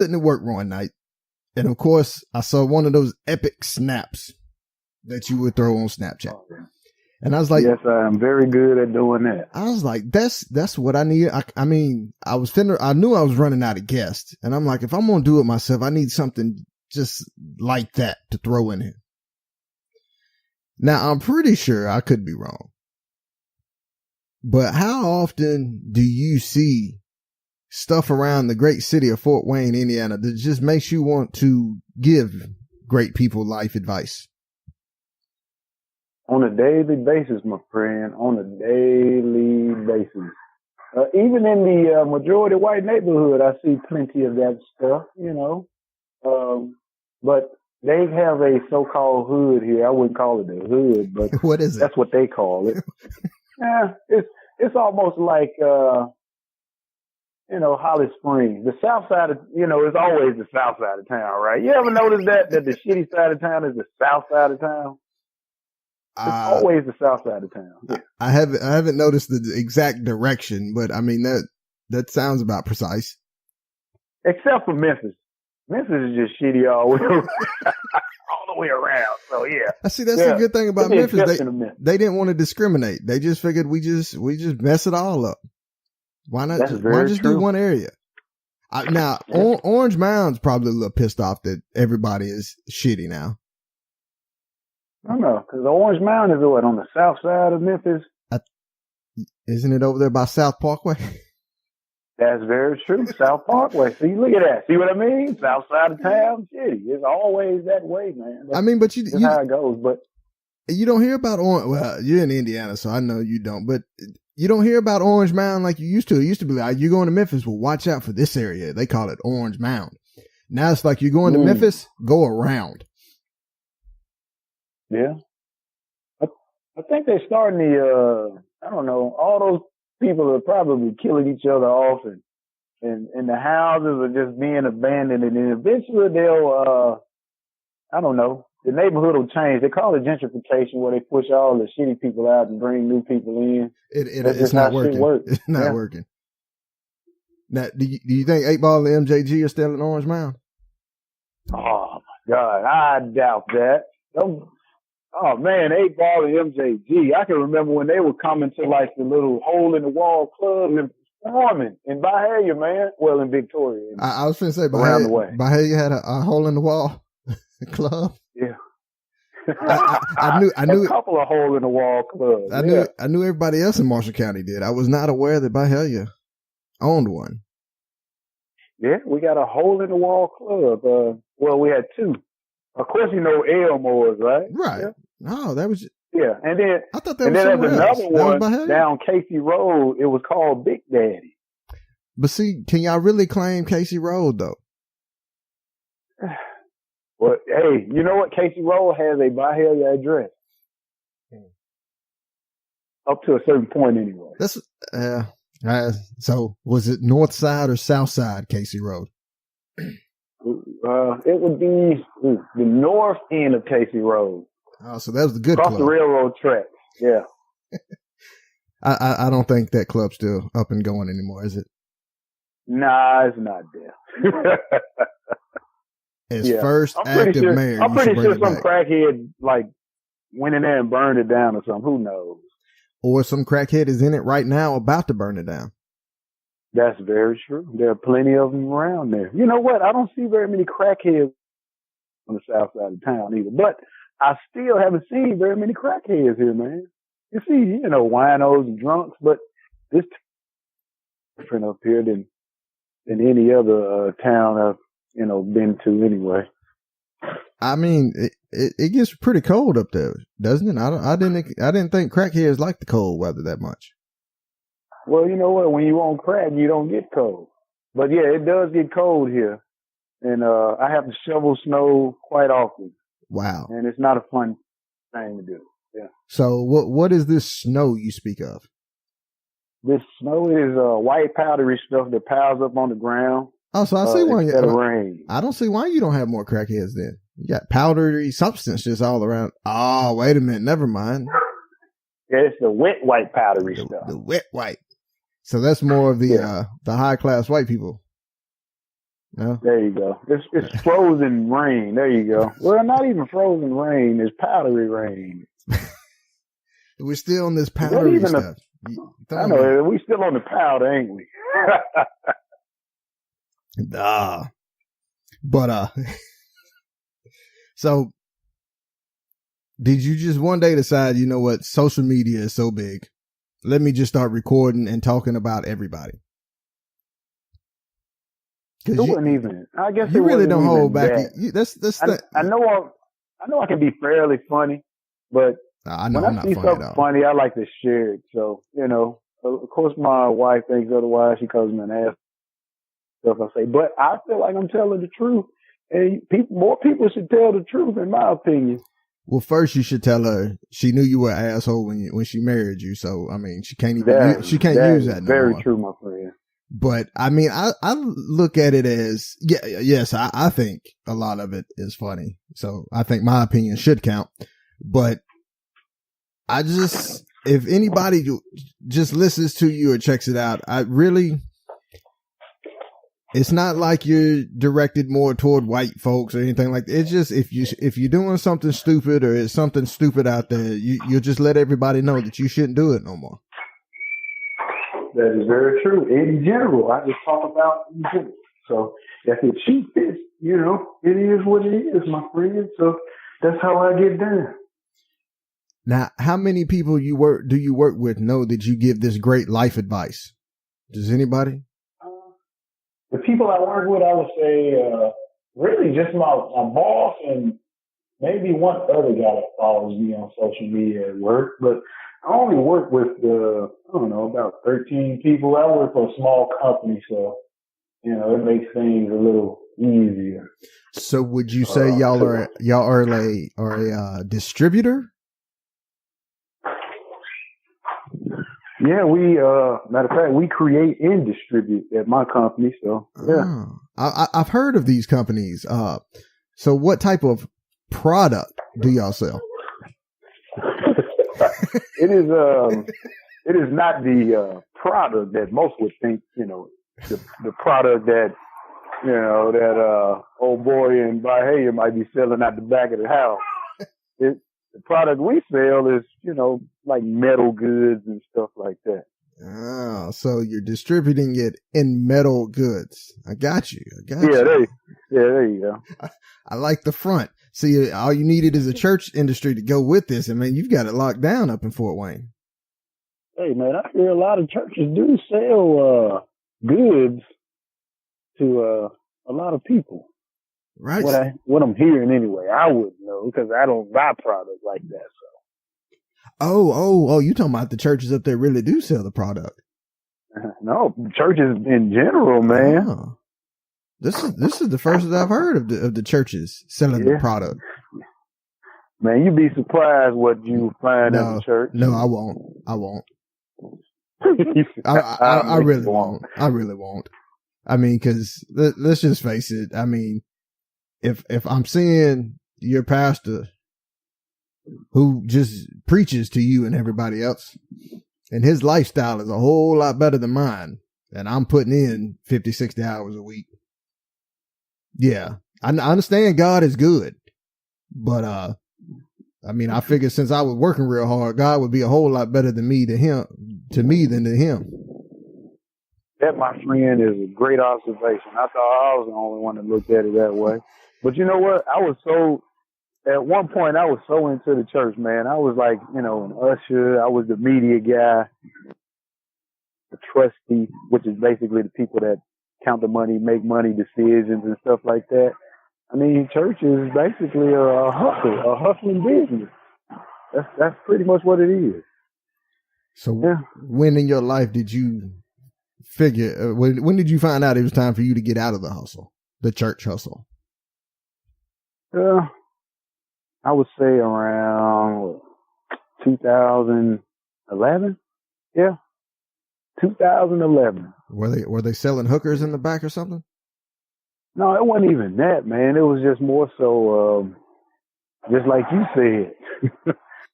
sitting at work one night, and of course, I saw one of those epic snaps that you would throw on Snapchat. And I was like, yes, I am very good at doing that. I was like, that's what I need. I mean, I knew I was running out of guests, and I'm like, if I'm going to do it myself, I need something just like that to throw in here. Now, I'm pretty sure I could be wrong, but how often do you see stuff around the great city of Fort Wayne, Indiana, that just makes you want to give great people life advice? On a daily basis, my friend, on a daily basis. Even in the majority white neighborhood, I see plenty of that stuff, you know. But they have a so-called hood here. I wouldn't call it a hood, but what is it? That's what they call it. Yeah, it's almost like, Holly Springs. The south side of, it's always the south side of town, right? You ever notice that the shitty side of town is the south side of town? It's always the south side of town. Yeah. I haven't noticed the exact direction, but I mean that sounds about precise. Except for Memphis. Memphis is just shitty all the way around. All the way around. So yeah. I see that's the good thing about Memphis. They didn't want to discriminate. They just figured we just mess it all up. Why not? Why just do one area? Orange Mound's probably a little pissed off that everybody is shitty now. I don't know, because Orange Mound is what, on the south side of Memphis? Isn't it over there by South Parkway? That's very true. South Parkway. See, look at that. See what I mean? South side of town, shitty. It's always that way, man. But that's how it goes. But you don't hear about Orange. Well, you're in Indiana, so I know you don't. But you don't hear about Orange Mound like you used to. It used to be like, you're going to Memphis, well, watch out for this area. They call it Orange Mound. Now it's like, you're going to Memphis, go around. Yeah. I think they're starting I don't know, all those people are probably killing each other off and the houses are just being abandoned, and then eventually they'll, I don't know, the neighborhood will change. They call it gentrification, where they push all the shitty people out and bring new people in. It's not working. It's not working. Now, do you think 8 Ball and MJG are still in Orange Mound? Oh my God, I doubt that. Oh man, 8 Ball and MJG. I can remember when they were coming to like the little hole in the wall club and performing in Bahia, man. Well, in Victoria. I was finna say Bahia had a hole in the wall club. Yeah. I knew a couple of hole in the wall clubs. I knew everybody else in Marshall County did. I was not aware that Bahia owned one. Yeah, we got a hole in the wall club. Well, we had 2. Of course, you know Elmore's, right? Right. Yeah. No, that was. Yeah, and then I thought that and was then there's else. another one down Casey Road. It was called Big Daddy. But see, can y'all really claim Casey Road though? Well, hey, you know what? Casey Road has a Bahia address. Up to a certain point, anyway. That's so. Was it North Side or South Side Casey Road? It would be the north end of Casey Road. Oh, so that was the good across club. The railroad tracks. Yeah. I don't think that club's still up and going anymore, is it? Nah, it's not there. As first active mayor, I'm pretty sure some crackhead like went in there and burned it down or something. Who knows? Or some crackhead is in it right now about to burn it down. That's very true. There are plenty of them around there. You know what? I don't see very many crackheads on the south side of town either. But I still haven't seen very many crackheads here, man. You see, winos and drunks, but this different up here than any other town I've, been to anyway. I mean, it gets pretty cold up there, doesn't it? I didn't think crackheads like the cold weather that much. Well, you know what? When you on crack, you don't get cold. But yeah, it does get cold here. And I have to shovel snow quite often. Wow. And it's not a fun thing to do. Yeah. So what is this snow you speak of? This snow is white powdery stuff that piles up on the ground. Oh, so I see why rain. I don't see why you don't have more crackheads then. You got powdery substance just all around. Oh, wait a minute. Never mind. Yeah, it's the wet white powdery stuff. The wet white. So that's more of the high class white people. No. There you go. It's frozen rain. There you go. Well, not even frozen rain. It's powdery rain. We're still on this powdery stuff. I know. We still on the powder, ain't we? But so did you just one day decide, you know what, social media is so big, let me just start recording and talking about everybody? It wasn't even. I guess you really don't hold back. I know I can be fairly funny, but when I see something funny, I like to share it. So, you know, of course, my wife thinks otherwise. She calls me an ass. Stuff I say, but I feel like I'm telling the truth, and more people should tell the truth, in my opinion. Well, first you should tell her she knew you were an asshole when she married you. So I mean, she can't even use that. Very true, my friend. But I mean, I look at it as yes, I think a lot of it is funny. So I think my opinion should count. But if anybody just listens to you or checks it out, it's not like you're directed more toward white folks or anything like that. It's just if you're doing something stupid or it's something stupid out there, you'll just let everybody know that you shouldn't do it no more. That is very true. In general, I just talk about in general. So if it cheap fits, you know, it is what it is, my friend. So that's how I get down. Now, how many people do you work with know that you give this great life advice? Does anybody? The people I work with, I would say, really just my boss and maybe one other guy that follows me on social media at work. But I only work with, about 13 people. I work for a small company, so, you know, it makes things a little easier. So would you say y'all are a distributor? Yeah, we, matter of fact, we create and distribute at my company. So, yeah. I've heard of these companies. So what type of product do y'all sell? It is not the, product that most would think, you know, the product that, you know, that, old boy in Bahia might be selling out the back of the house. The product we sell is, you know, like metal goods and stuff like that. Oh, so you're distributing it in metal goods. I got you. There you go. I like the front. See, all you needed is a church industry to go with this. And man, you've got it locked down up in Fort Wayne. Hey man, I hear a lot of churches do sell, goods to, a lot of people. Right. What I'm hearing anyway, I wouldn't know because I don't buy products like that. So. Oh! You talking about the churches up there really do sell the product? No, churches in general, man. Oh. This is the first that I've heard of the churches selling the product. Man, you'd be surprised what you find in the church. No, I won't. I really won't. I really won't. I mean, because let's just face it. I mean, if I'm seeing your pastor who just preaches to you and everybody else, and his lifestyle is a whole lot better than mine, and I'm putting in 50, 60 hours a week. Yeah, I understand God is good, but I mean, I figured since I was working real hard, God would be a whole lot better than me than to him. That, my friend, is a great observation. I thought I was the only one that looked at it that way. But you know what? At one point, I was so into the church, man. I was like, you know, an usher. I was the media guy, the trustee, which is basically the people that count the money, make money decisions and stuff like that. I mean, church is basically a hustling business. That's pretty much what it is. So when in your life did you figure, when did you find out it was time for you to get out of the hustle, the church hustle? I would say around 2011. Yeah. 2011. Were they selling hookers in the back or something? No, it wasn't even that, man. It was just more so, just like you said,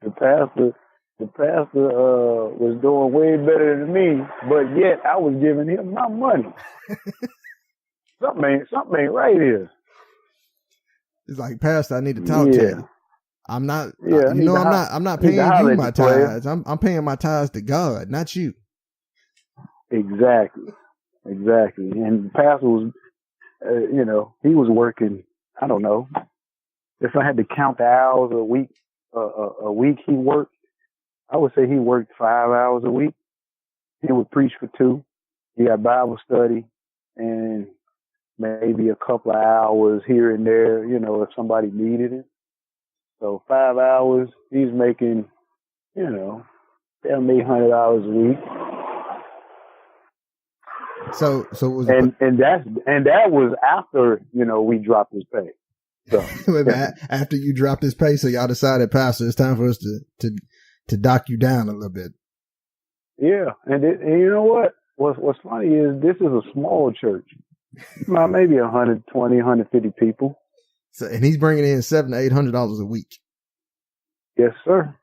the pastor was doing way better than me, but yet I was giving him my money. something ain't right here. It's like, Pastor, I need to talk to you. I'm not, Yeah, I'm not paying you my tithes. I'm paying my tithes to God, not you. Exactly. And the pastor was, he was working. I don't know if I had to count the hours a week he worked. I would say he worked 5 hours a week. He would preach for 2. He had Bible study and maybe a couple of hours here and there, if somebody needed it. So 5 hours, he's making, $800 a week. So it was, and that was after, we dropped his pay. So after you dropped his pay, so y'all decided, Pastor, it's time for us to dock you down a little bit. Yeah, and you know what? What's funny is this is a small church, about maybe 120, 150 people. So, and he's bringing in $700 to $800 a week. Yes, sir.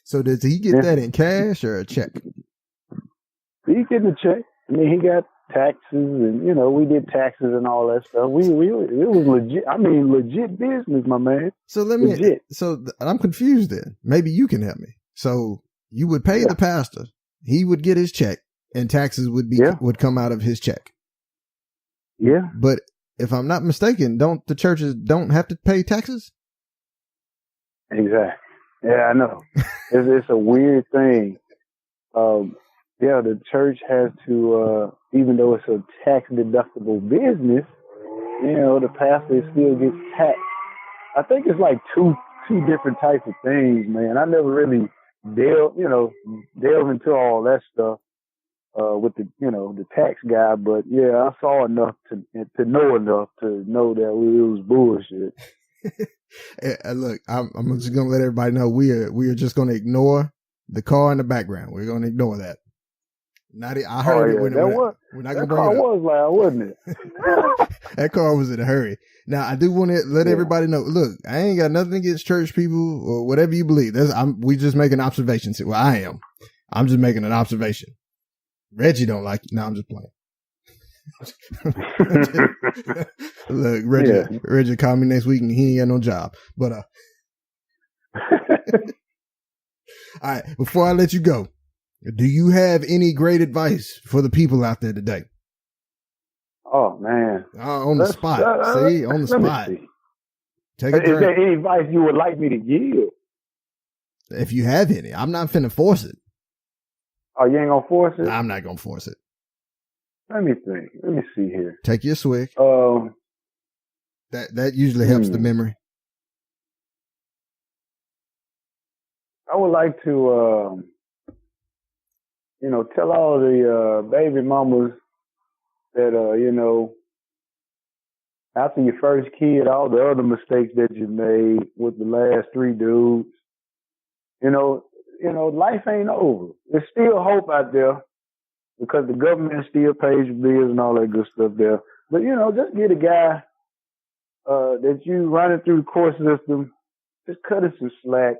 So does he get that in cash or a check? He's getting a check. I mean, he got taxes, and we did taxes and all that stuff. It was legit. I mean, legit business, my man. So I'm confused then. Maybe you can help me. So you would pay the pastor, he would get his check, and taxes would come out of his check. Yeah. But if I'm not mistaken, don't the churches don't have to pay taxes? Exactly. Yeah, I know. It's a weird thing. The church has to, even though it's a tax deductible business, the pastor still gets taxed. I think it's like two different types of things, man. I never really delve into all that stuff with the tax guy, but I saw enough to know enough to know that it was bullshit. Look, I'm just gonna let everybody know we are just gonna ignore the car in the background. We're gonna ignore that. I heard it when we're not gonna bring it up. That car was loud, wasn't it? That car was in a hurry. Now I do want to let everybody know. Look, I ain't got nothing against church people or whatever you believe. We just making observations. Well, I am. I'm just making an observation. Reggie don't like it. No, I'm just playing. Look, Reggie call me next week and he ain't got no job. But all right, before I let you go, do you have any great advice for the people out there today? Oh man, on the spot. On the spot. Take a drink. Is there any advice you would like me to give? If you have any, I'm not finna force it. Oh, you ain't gonna force it? I'm not gonna force it. Let me think. Let me see here. Take your swig. That usually helps the memory. I would like to, tell all the baby mamas that, after your first kid, all the other mistakes that you made with the last 3 dudes, life ain't over. There's still hope out there because the government still pays your bills and all that good stuff there. But, just get a guy that you running through the court system, just cut us some slack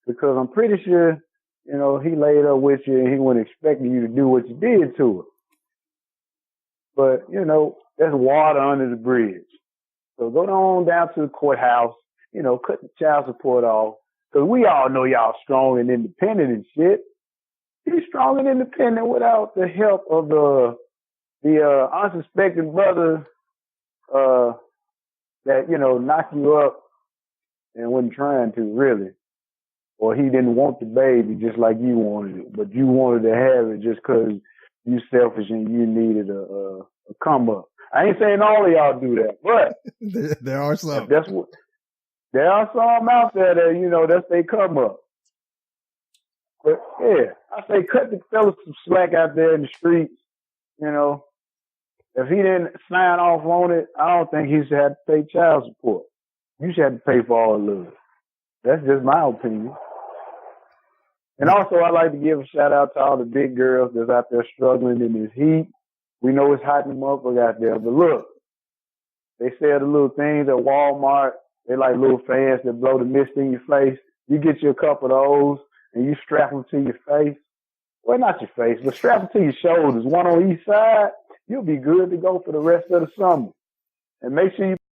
because I'm pretty sure, he laid up with you and he wasn't expecting you to do what you did to him. But, that's water under the bridge. So go on down to the courthouse, cut the child support off. Because we all know y'all strong and independent and shit. Be strong and independent without the help of the unsuspecting brother that, knocked you up and wasn't trying to, really. Or he didn't want the baby just like you wanted it, but you wanted to have it just because you selfish and you needed a come up. I ain't saying all of y'all do that, but there are some. There are some out there that, that's they come up. But yeah, I say cut the fellas some slack out there in the streets, If he didn't sign off on it, I don't think he should have to pay child support. You should have to pay for all the love. That's just my opinion. And also, I'd like to give a shout out to all the big girls that's out there struggling in this heat. We know it's hot in the motherfucker out there, but look, they sell the little things at Walmart. They like little fans that blow the mist in your face. You get you a couple of those and you strap them to your face. Well, not your face, but strap them to your shoulders, one on each side. you'll be good to go for the rest of the summer. And make sure you